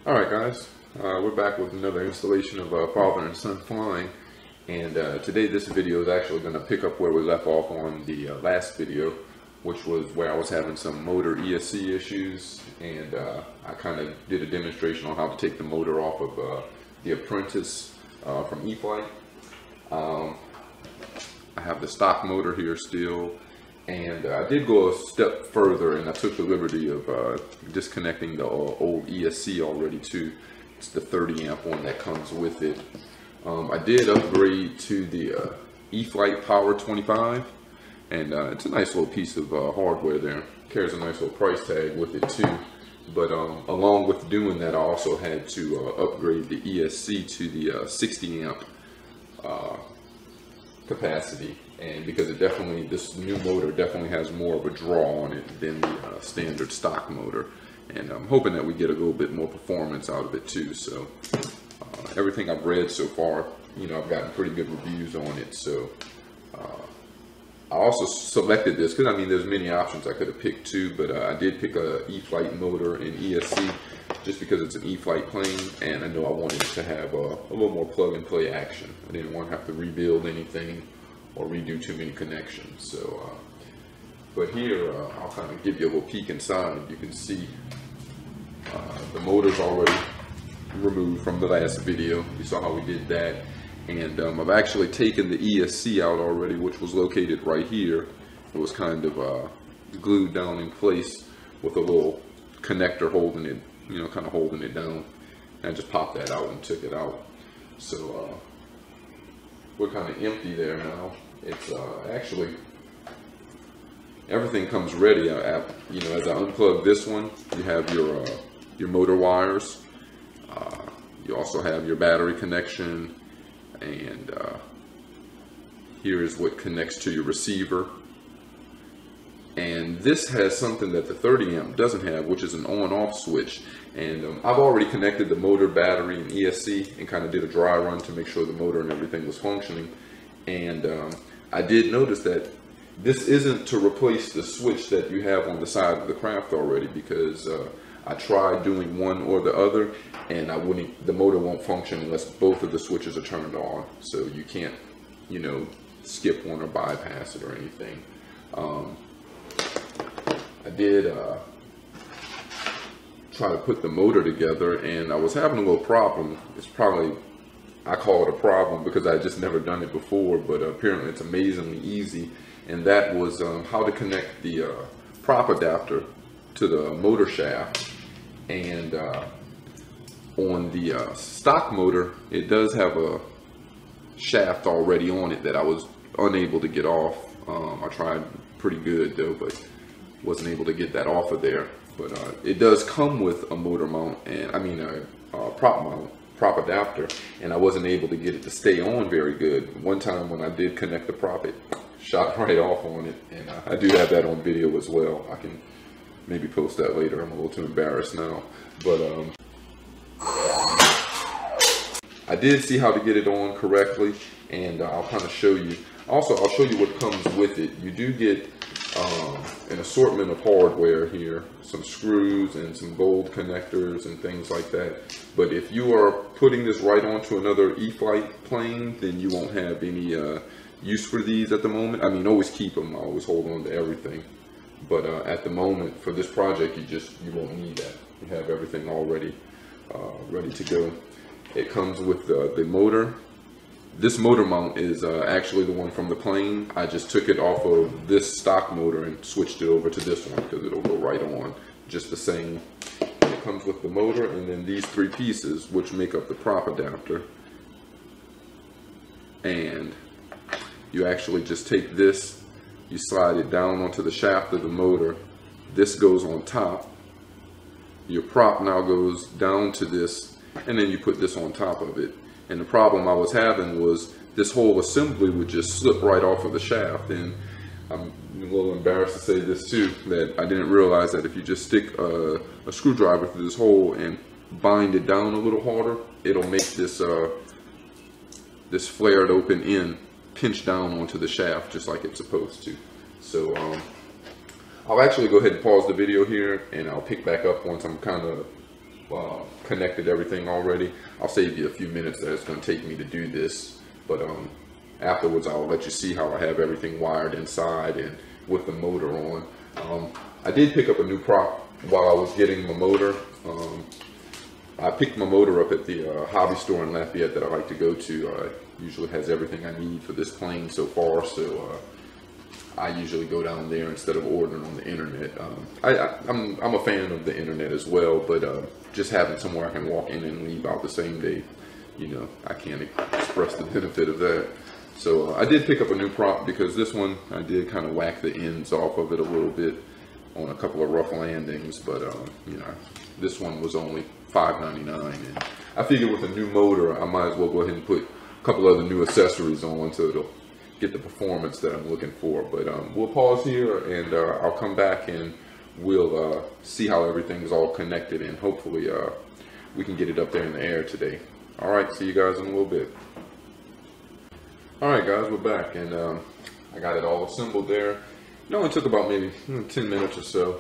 Alright guys, we're back with another installation of Father and Son Flying, and today this video is actually going to pick up where we left off on the last video, which was where I was having some motor ESC issues, and I kind of did a demonstration on how to take the motor off of the Apprentice from E-Flite. I have the stock motor here still, and I did go a step further, and I took the liberty of disconnecting the old ESC already too. It's the 30 amp one that comes with it. I did upgrade to the E-Flite Power 25, and it's a nice little piece of hardware there. Carries a nice little price tag with it too. But along with doing that, I also had to upgrade the ESC to the 60 amp capacity, and because it definitely, this new motor definitely has more of a draw on it than the standard stock motor, and I'm hoping that we get a little bit more performance out of it too. So everything I've read so far, you know, I've gotten pretty good reviews on it. So I also selected this because, I mean, there's many options I could have picked too, but I did pick a E-Flite motor in ESC just because it's an E-Flite plane, and I know I wanted it to have a little more plug and play action. I didn't want to have to rebuild anything or redo too many connections. So, but here I'll kind of give you a little peek inside. You can see the motor's already removed from the last video. You saw how we did that. And I've actually taken the ESC out already, which was located right here. It was kind of glued down in place with a little connector holding it, you know, kind of holding it down. And I just popped that out and took it out. So we're kind of empty there now. It's actually, everything comes ready. You know, as I unplug this one, you have your motor wires. You also have your battery connection. And here is what connects to your receiver. And this has something that the 30 amp doesn't have, which is an on-off switch. And I've already connected the motor, battery, and ESC, and kind of did a dry run to make sure the motor and everything was functioning. And I did notice that this isn't to replace the switch that you have on the side of the craft already, because I tried doing one or the other, and the motor won't function unless both of the switches are turned on. So you can't, you know, skip one or bypass it or anything. I did try to put the motor together, and I was having a little problem. It's probably, I call it a problem because I just never done it before, but apparently it's amazingly easy. And that was how to connect the prop adapter to the motor shaft. And on the stock motor, it does have a shaft already on it that I was unable to get off. I tried pretty good though, but wasn't able to get that off of there. But it does come with a motor mount, and I mean a prop mount, prop adapter, and I wasn't able to get it to stay on very good. One time when I did connect the prop, it shot right off on it, and I do have that on video as well. I can maybe post that later. I'm a little too embarrassed now, but I did see how to get it on correctly, and I'll kind of show you. Also, I'll show you what comes with it. You do get an assortment of hardware here, some screws and some gold connectors and things like that. But if you are putting this right onto another E-Flite plane, then you won't have any use for these at the moment. I mean, always keep them. I always hold on to everything. But at the moment, for this project, you won't need that. You have everything already ready to go. It comes with the motor. This motor mount is actually the one from the plane. I just took it off of this stock motor and switched it over to this one because it'll go right on just the same. And it comes with the motor and then these three pieces, which make up the prop adapter. And you actually just take this, you slide it down onto the shaft of the motor. This goes on top. Your prop now goes down to this, and then you put this on top of it. And the problem I was having was this whole assembly would just slip right off of the shaft. And I'm a little embarrassed to say this too, that I didn't realize that if you just stick a screwdriver through this hole and bind it down a little harder, it'll make this this flared open end pinch down onto the shaft just like it's supposed to. So I'll actually go ahead and pause the video here, and I'll pick back up once I'm kind of connected everything already. I'll save you a few minutes that it's going to take me to do this, but afterwards I'll let you see how I have everything wired inside and with the motor on. I did pick up a new prop while I was getting my motor. I picked my motor up at the hobby store in Lafayette that I like to go to. Usually has everything I need for this plane so far, so I usually go down there instead of ordering on the internet. I'm a fan of the internet as well, but just having somewhere I can walk in and leave out the same day, you know, I can't express the benefit of that. So I did pick up a new prop because this one, I did kind of whack the ends off of it a little bit on a couple of rough landings, but you know, this one was only $5.99, and I figured with a new motor, I might as well go ahead and put a couple other new accessories on so it'll get the performance that I'm looking for. But we'll pause here, and I'll come back and we'll see how everything's all connected, and hopefully we can get it up there in the air today. All right, see you guys in a little bit. All right, guys, we're back, and I got it all assembled there. It only took about maybe 10 minutes or so.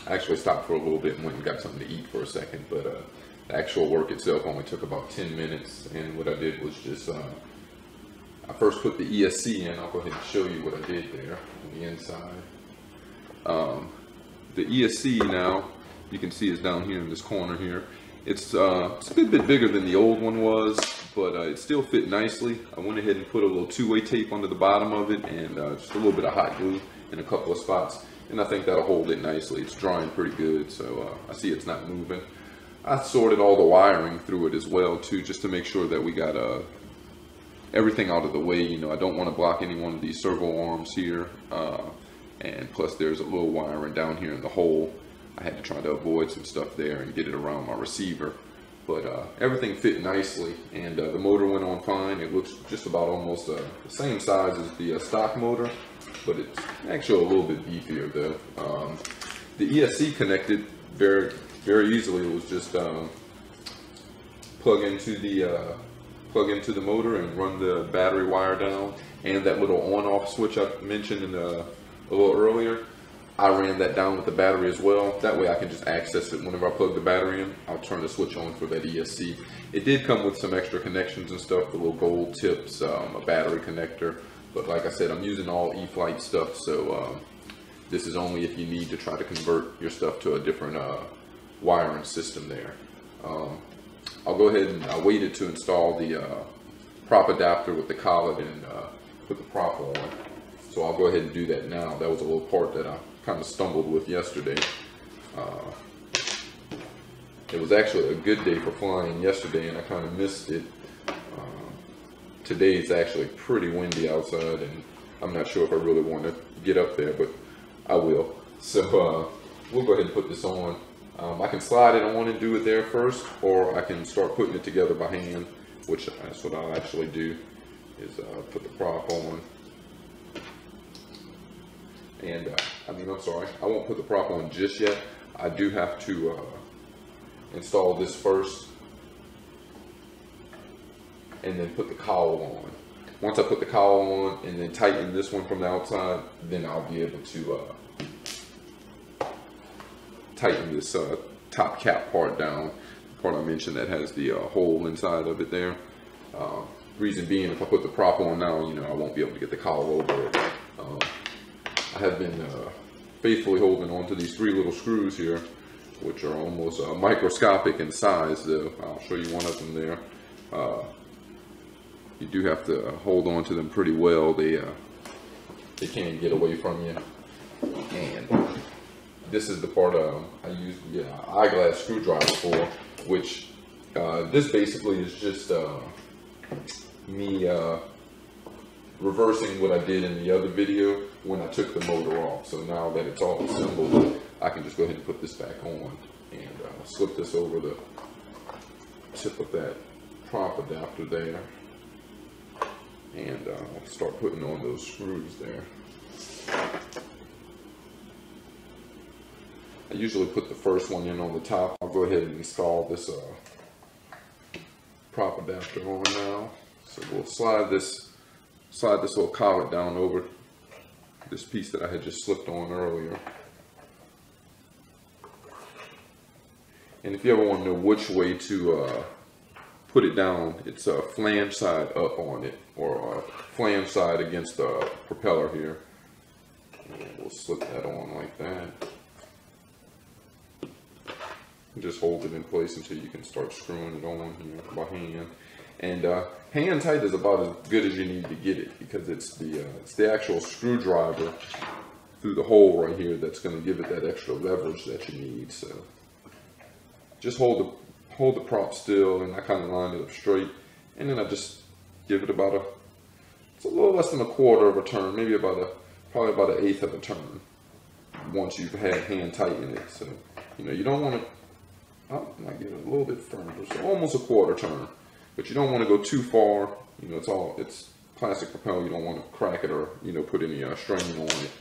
I actually stopped for a little bit and went and got something to eat for a second, but the actual work itself only took about 10 minutes, and what I did was just I first put the ESC in. I'll go ahead and show you what I did there on the inside. The ESC now, you can see is down here in this corner here. It's a good bit bigger than the old one was, but it still fit nicely. I went ahead and put a little two-way tape under the bottom of it, and just a little bit of hot glue in a couple of spots, and I think that'll hold it nicely. It's drying pretty good, so I see it's not moving. I sorted all the wiring through it as well too, just to make sure that we got everything out of the way. You know, I don't want to block any one of these servo arms here, and plus there's a little wiring down here in the hole. I had to try to avoid some stuff there and get it around my receiver, but everything fit nicely, and the motor went on fine. It looks just about almost the same size as the stock motor, but it's actually a little bit beefier though. The ESC connected very easily. It was just plug into the motor and run the battery wire down, and that little on-off switch I mentioned a little earlier, I ran that down with the battery as well. That way I can just access it whenever I plug the battery in. I'll turn the switch on for that ESC. It did come with some extra connections and stuff, the little gold tips, a battery connector, but like I said, I'm using all E-Flite stuff, so this is only if you need to try to convert your stuff to a different wiring system there. I'll go ahead and I waited to install the prop adapter with the collet and put the prop on. So I'll go ahead and do that now. That was a little part that I kind of stumbled with yesterday. It was actually a good day for flying yesterday, and I kind of missed it. Today it's actually pretty windy outside, and I'm not sure if I really want to get up there, but I will. So we'll go ahead and put this on. I can slide it on and do it there first, or I can start putting it together by hand, which that's what I'll actually do, is put the prop on. And I'm sorry, I won't put the prop on just yet. I do have to install this first, and then put the cowl on. Once I put the cowl on and then tighten this one from the outside, then I'll be able to tighten this top cap part down, the part I mentioned that has the hole inside of it there. Reason being, if I put the prop on now, you know, I won't be able to get the cowl over it. I have been faithfully holding on to these 3 little screws here, which are almost microscopic in size, though. I'll show you one of them there. You do have to hold on to them pretty well. They can't get away from you. And this is the part I use the eyeglass screwdriver for, which this basically is just me reversing what I did in the other video when I took the motor off. So now that it's all assembled, I can just go ahead and put this back on and slip this over the tip of that prop adapter there, and start putting on those screws there. I usually put the first one in on the top. I'll go ahead and install this prop adapter on now. So we'll slide this little collet down over this piece that I had just slipped on earlier. And if you ever want to know which way to put it down, it's a flange side up on it, or a flange side against the propeller here. And we'll slip that on like that. Just hold it in place until you can start screwing it on here by hand. And hand tight is about as good as you need to get it, because it's the actual screwdriver through the hole right here that's going to give it that extra leverage that you need. So just hold the prop still, and I kind of line it up straight, and then I just give it about it's a little less than a quarter of a turn, maybe probably about an eighth of a turn once you've had hand tighten it. So you don't want to. I might get it a little bit firmer, so almost a quarter turn, but you don't want to go too far. It's plastic propellant. You don't want to crack it or put any strain on it.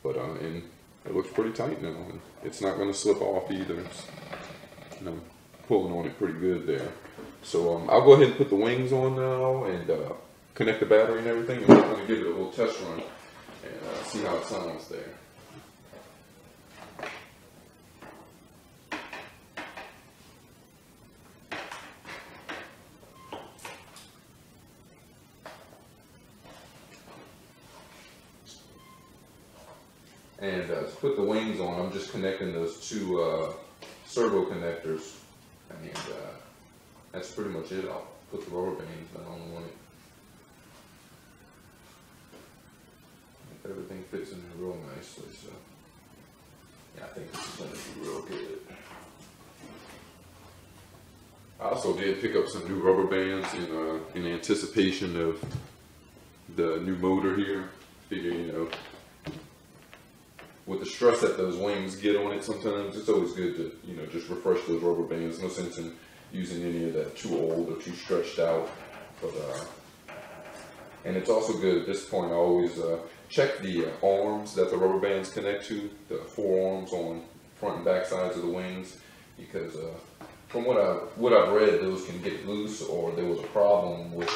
But and it looks pretty tight now, and it's not going to slip off either. It's, pulling on it pretty good there. So I'll go ahead and put the wings on now and connect the battery and everything, and we're going to give it a little test run and see how it sounds there. And to put the wings on, I'm just connecting those two servo connectors, and that's pretty much it. I'll put the rubber bands down on it. If everything fits in there real nicely, so yeah, I think this is going to be real good. I also did pick up some new rubber bands in anticipation of the new motor here. Figure, with the stress that those wings get on it, sometimes it's always good to, just refresh those rubber bands. No sense in using any of that too old or too stretched out. But and it's also good at this point. I always check the arms that the rubber bands connect to, the four arms on front and back sides of the wings, because from what I've read, those can get loose, or there was a problem with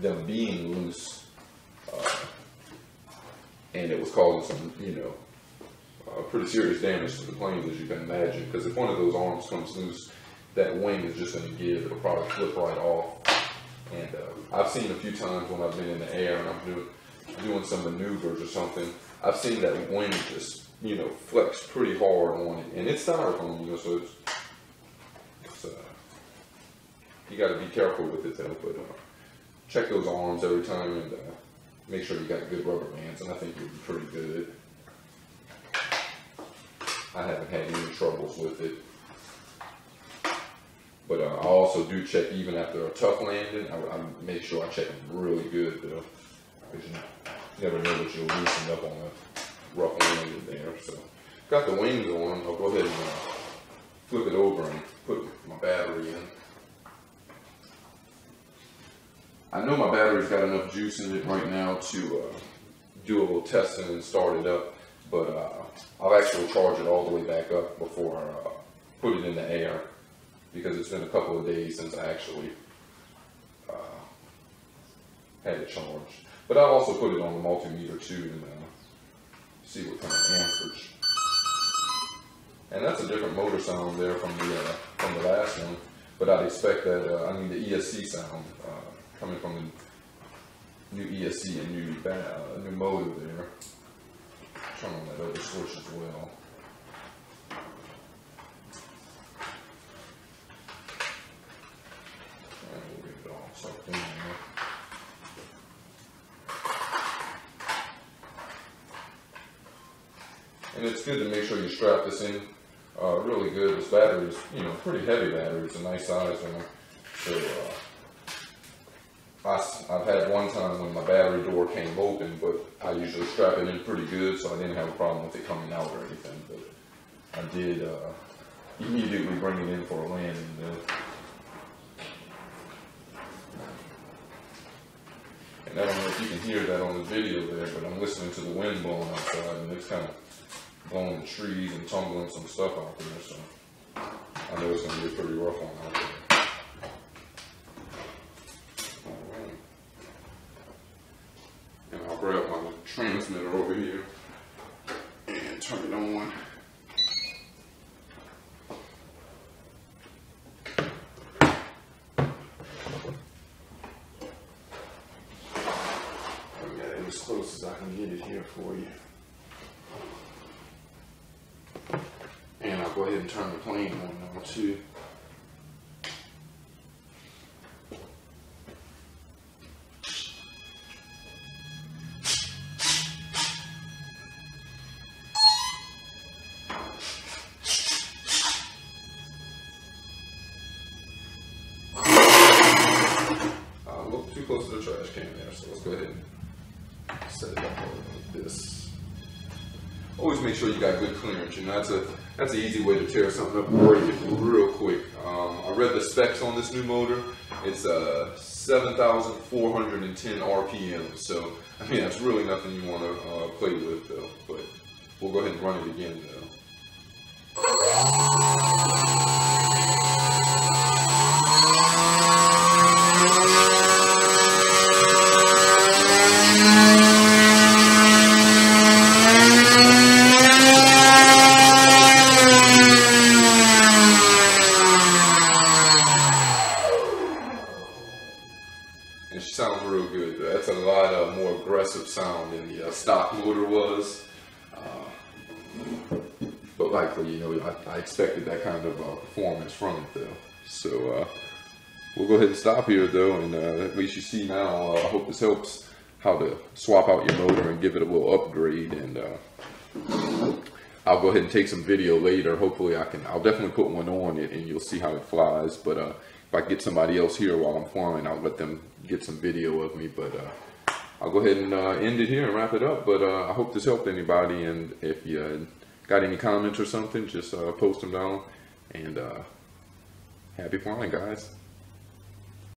them being loose, and it was causing some, pretty serious damage to the planes, as you can imagine, because if one of those arms comes loose, that wing is just going to give. It'll probably flip right off. And I've seen a few times when I've been in the air and I'm doing some maneuvers or something, I've seen that wing just, flex pretty hard on it. And it's styrofoam, so it's you got to be careful with it though. But check those arms every time and make sure you got good rubber bands, and I think you'll be pretty good. I haven't had any troubles with it. But I also do check even after a tough landing. I make sure I check them really good though, because you never know what you'll loosen up on a rough landing there. So got the wings on. I'll go ahead and flip it over and put my battery in. I know my battery's got enough juice in it right now to do a little testing and start it up, but I'll actually charge it all the way back up before I put it in the air, because it's been a couple of days since I actually had it charged. But I'll also put it on the multimeter too and see what kind of amperage. And that's a different motor sound there from the last one, but I'd expect that, the ESC sound coming from the new ESC and new motor there. Turn on that other switch as well. And we'll get it all sucked in there. And it's good to make sure you strap this in really good. This battery is, pretty heavy battery. It's a nice size one. So I've had one time when my battery door came open, but I usually strap it in pretty good, so I didn't have a problem with it coming out or anything. But I did immediately bring it in for a landing. And I don't know if you can hear that on the video there, but I'm listening to the wind blowing outside, and it's kind of blowing the trees and tumbling some stuff out there, so I know it's going to be a pretty rough one out there. And I'll grab my transmitter over here and turn it on. here for you. And I'll go ahead and turn the plane on now too. A little too close to the trash can there, so let's go ahead and set it up like this. Always make sure you got good clearance. You know, that's an easy way to tear something up and break it real quick. I read the specs on this new motor. It's 7,410 RPM. So I mean, that's really nothing you want to play with, though. But we'll go ahead and run it again, though. And she sounds real good. That's a lot more aggressive sound than the stock motor was. But likely, you know, I expected that kind of performance from it, though. So we'll go ahead and stop here, though, and at least you see now. I hope this helps how to swap out your motor and give it a little upgrade. And I'll go ahead and take some video later. Hopefully, I'll definitely put one on it, and you'll see how it flies. But if I get somebody else here while I'm flying, I'll let them get some video of me. But I'll go ahead and end it here and wrap it up. But I hope this helped anybody, and if you got any comments or something, just post them down. And happy flying, guys.